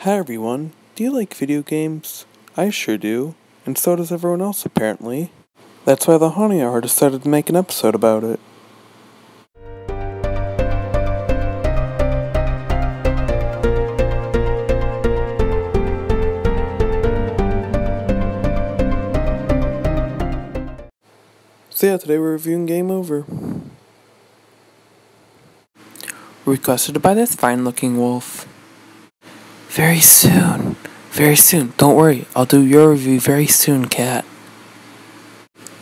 Hi everyone, do you like video games? I sure do, and so does everyone else apparently. That's why the Honey Hour decided to make an episode about it. So yeah, today we're reviewing Game Over. Requested by this fine-looking wolf. Very soon. Very soon. Don't worry, I'll do your review very soon, cat.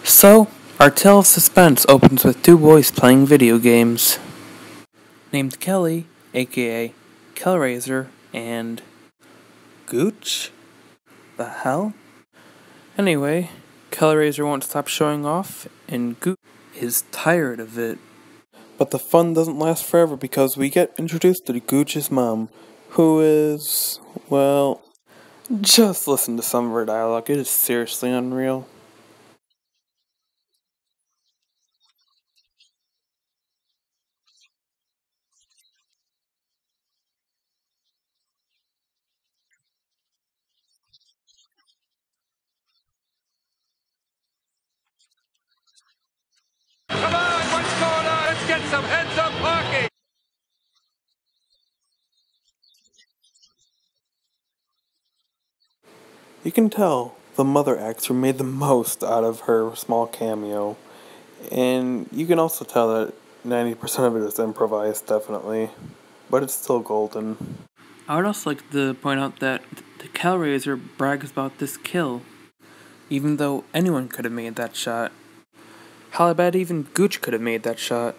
So, our tale of suspense opens with two boys playing video games. Named Kelly, aka Kellraiser, and Gooch? The hell? Anyway, Kellraiser won't stop showing off, and Gooch is tired of it. But the fun doesn't last forever because we get introduced to Gooch's mom, who is, well, just listen to some of her dialogue, it is seriously unreal. Come on, what's going on? Let's get some heads-up hockey! You can tell the mother actor made the most out of her small cameo, and you can also tell that 90% of it is improvised, definitely, but it's still golden. I would also like to point out that the Kellraiser brags about this kill, even though anyone could have made that shot. How about even Gooch could have made that shot?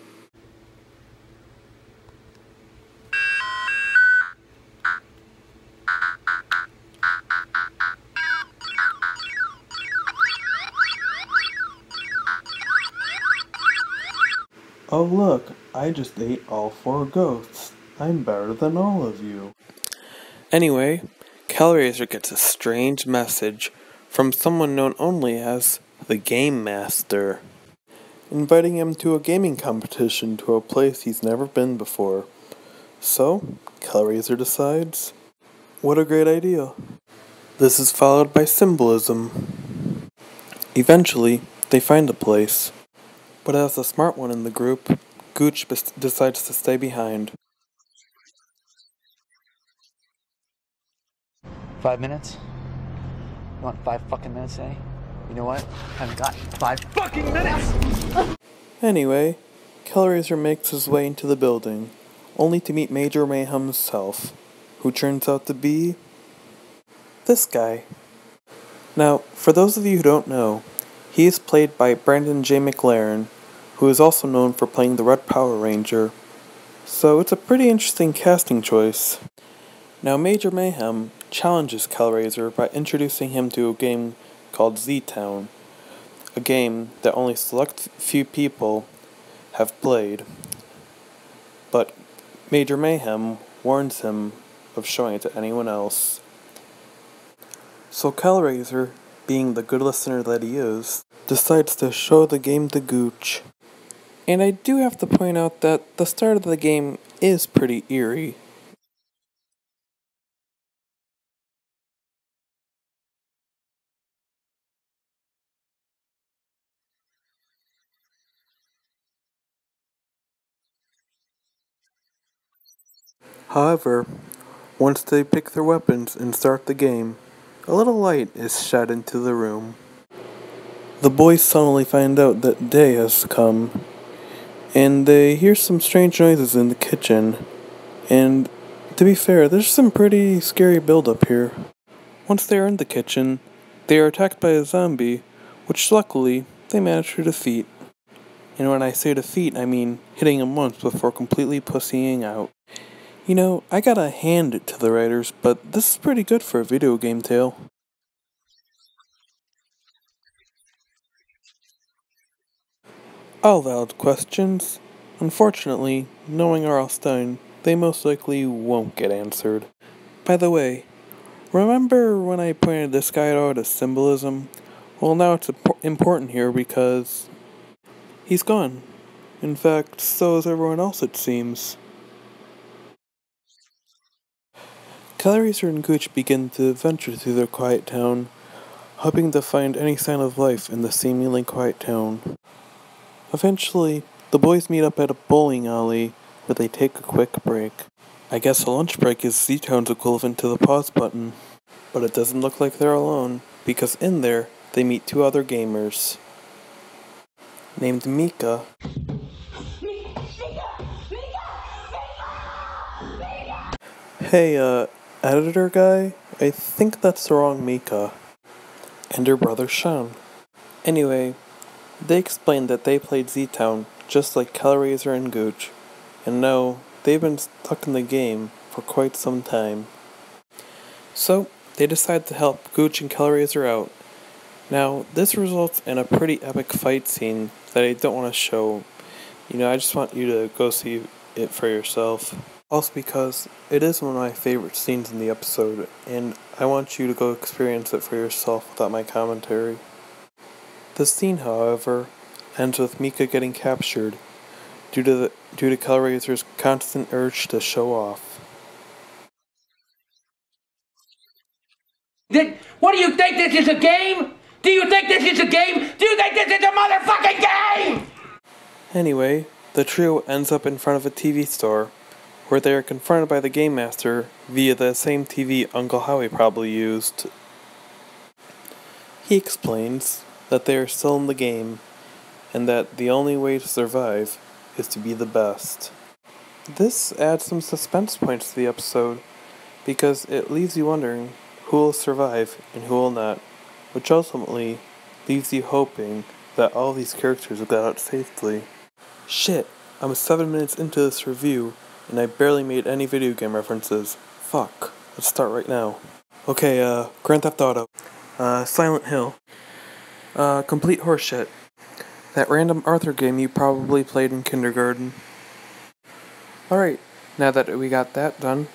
Oh look, I just ate all 4 ghosts. I'm better than all of you. Anyway, Kellraiser gets a strange message from someone known only as the Game Master, inviting him to a gaming competition to a place he's never been before. So, Kellraiser decides, what a great idea. This is followed by symbolism. Eventually, they find a place. But as the smart one in the group, Gooch decides to stay behind. 5 minutes? You want 5 fucking minutes, eh? You know what? I haven't got 5 fucking minutes! Anyway, Kellraiser makes his way into the building, only to meet Major Mayhem himself, who turns out to be this guy. Now, for those of you who don't know, he is played by Brandon J. McLaren, who is also known for playing the Red Power Ranger, so it's a pretty interesting casting choice. Now, Major Mayhem challenges Kellraiser by introducing him to a game called Z-Town, a game that only select few people have played, but Major Mayhem warns him of showing it to anyone else. So Kellraiser, being the good listener that he is, decides to show the game to Gooch. And I do have to point out that the start of the game is pretty eerie. However, once they pick their weapons and start the game, a little light is shed into the room. The boys suddenly find out that day has come, and they hear some strange noises in the kitchen, and to be fair, there's some pretty scary build-up here. Once they are in the kitchen, they are attacked by a zombie, which luckily they manage to defeat. And when I say defeat, I mean hitting him once before completely pussying out. You know, I gotta hand it to the writers, but this is pretty good for a video game tale. All valid questions. Unfortunately, knowing R.L. Stine, they most likely won't get answered. By the way, remember when I pointed this guy out as symbolism? Well, now it's important here because he's gone. In fact, so is everyone else, it seems. Calories and Gooch begin to venture through their quiet town, hoping to find any sign of life in the seemingly quiet town. Eventually, the boys meet up at a bowling alley where they take a quick break. I guess a lunch break is Z-Town's equivalent to the pause button. But it doesn't look like they're alone, because in there, they meet two other gamers. Named Mika. Hey, editor guy? I think that's the wrong Mika. And her brother Sean. Anyway, they explained that they played Z-Town just like Hellraiser and Gooch, and now they've been stuck in the game for quite some time. So, they decide to help Gooch and Hellraiser out. Now, this results in a pretty epic fight scene that I don't want to show. I just want you to go see it for yourself. Also because it is one of my favorite scenes in the episode, and I want you to go experience it for yourself without my commentary. The scene, however, ends with Mika getting captured due to Hellraiser's constant urge to show off. What do you think this is a game? Do you think this is a game? Do you think this is a motherfucking game? Anyway, the trio ends up in front of a TV store, where they are confronted by the Game Master via the same TV Uncle Howie probably used. He explains that they are still in the game, and that the only way to survive is to be the best. This adds some suspense points to the episode, because it leaves you wondering who will survive and who will not, which ultimately leaves you hoping that all these characters will get out safely. Shit, I'm 7 minutes into this review, and I barely made any video game references. Fuck. Let's start right now. Okay, Grand Theft Auto. Silent Hill. Complete horseshit. That random Arthur game you probably played in kindergarten. Alright, now that we got that done,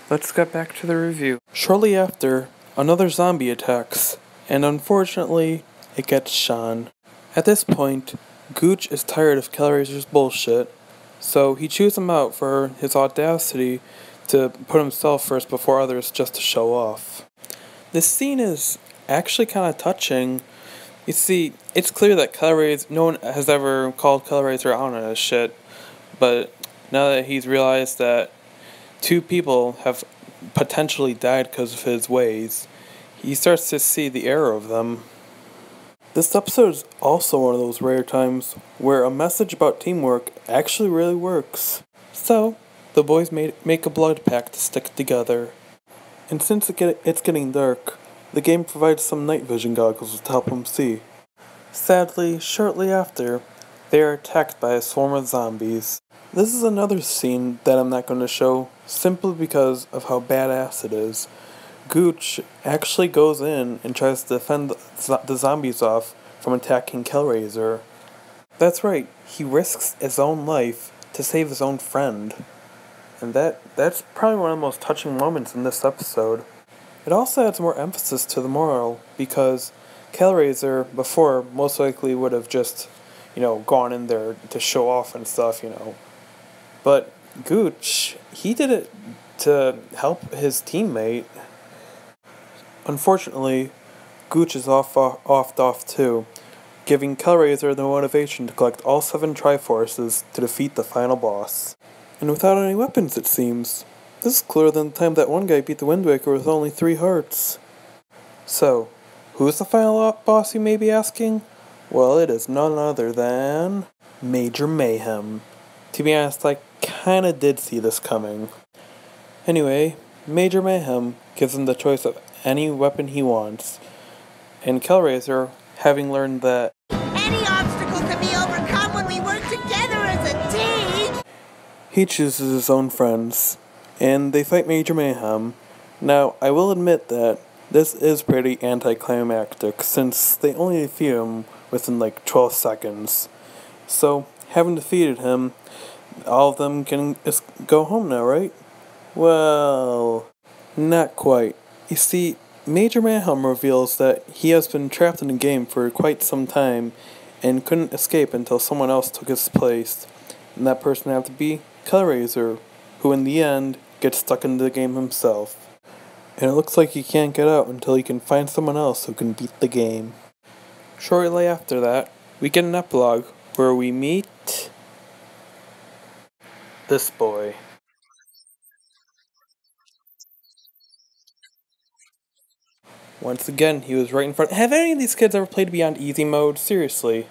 let's get back to the review. Shortly after, another zombie attacks, and unfortunately, it gets Sean. At this point, Gooch is tired of Hellraiser's bullshit, so he chews him out for his audacity to put himself first before others just to show off. This scene is actually kind of touching. You see, it's clear that no one has ever called Hellraiser out on his shit, but now that he's realized that two people have potentially died because of his ways, he starts to see the error of them. This episode is also one of those rare times where a message about teamwork actually really works. So, the boys make a blood pact to stick together. And since it's getting dark, the game provides some night vision goggles to help them see. Sadly, shortly after, they are attacked by a swarm of zombies. This is another scene that I'm not going to show, simply because of how badass it is. Gooch actually goes in and tries to defend the zombies off from attacking Hellraiser. That's right, he risks his own life to save his own friend. And that's probably one of the most touching moments in this episode. It also adds more emphasis to the moral, because Hellraiser before most likely would have just, gone in there to show off and stuff, But Gooch, he did it to help his teammate. Unfortunately, Gooch is off too, giving Hellraiser the motivation to collect all 7 Triforces to defeat the final boss. And without any weapons, it seems. This is clearer than the time that one guy beat the Wind Waker with only 3 hearts. So, who's the final boss, you may be asking? Well, it is none other than Major Mayhem. To be honest, I kinda did see this coming. Anyway, Major Mayhem gives him the choice of any weapon he wants, and Hellraiser, having learned that any obstacle can be overcome when we work together as a team, he chooses his own friends, and they fight Major Mayhem. Now, I will admit that this is pretty anticlimactic, since they only defeat him within 12 seconds. So, having defeated him, all of them can just go home now, right? Well, not quite. You see, Major Mayhem reveals that he has been trapped in the game for quite some time and couldn't escape until someone else took his place. And that person had to be Hellraiser, who in the end gets stuck into the game himself. and it looks like he can't get out until he can find someone else who can beat the game. Shortly after that, we get an epilogue where we meet this boy. Once again, he was right in front. Have any of these kids ever played Beyond Easy Mode? Seriously.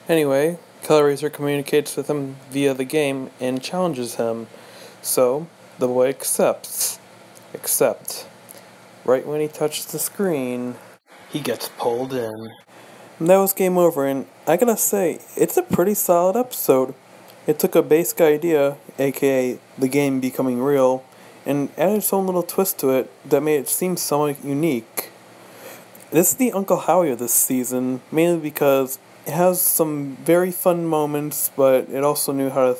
Anyway, Killraiser communicates with him via the game and challenges him. So, the boy accepts. Except, right when he touches the screen, he gets pulled in. And that was game over, and I gotta say, it's a pretty solid episode. It took a basic idea, aka the game becoming real, and added its own little twist to it that made it seem somewhat unique. This is the Uncle Howie of this season, mainly because it has some very fun moments, but it also knew how to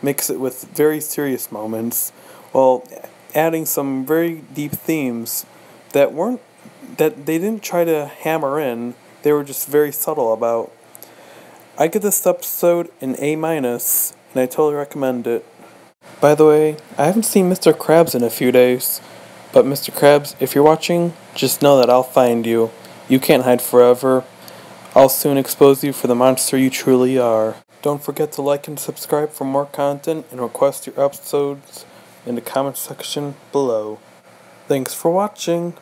mix it with very serious moments, while adding some very deep themes that they didn't try to hammer in, they were just very subtle about. I give this episode an A-, and I totally recommend it. By the way, I haven't seen Mr. Krabs in a few days, but Mr. Krabs, if you're watching, just know that I'll find you. You can't hide forever. I'll soon expose you for the monster you truly are. Don't forget to like and subscribe for more content and request your episodes in the comment section below. Thanks for watching.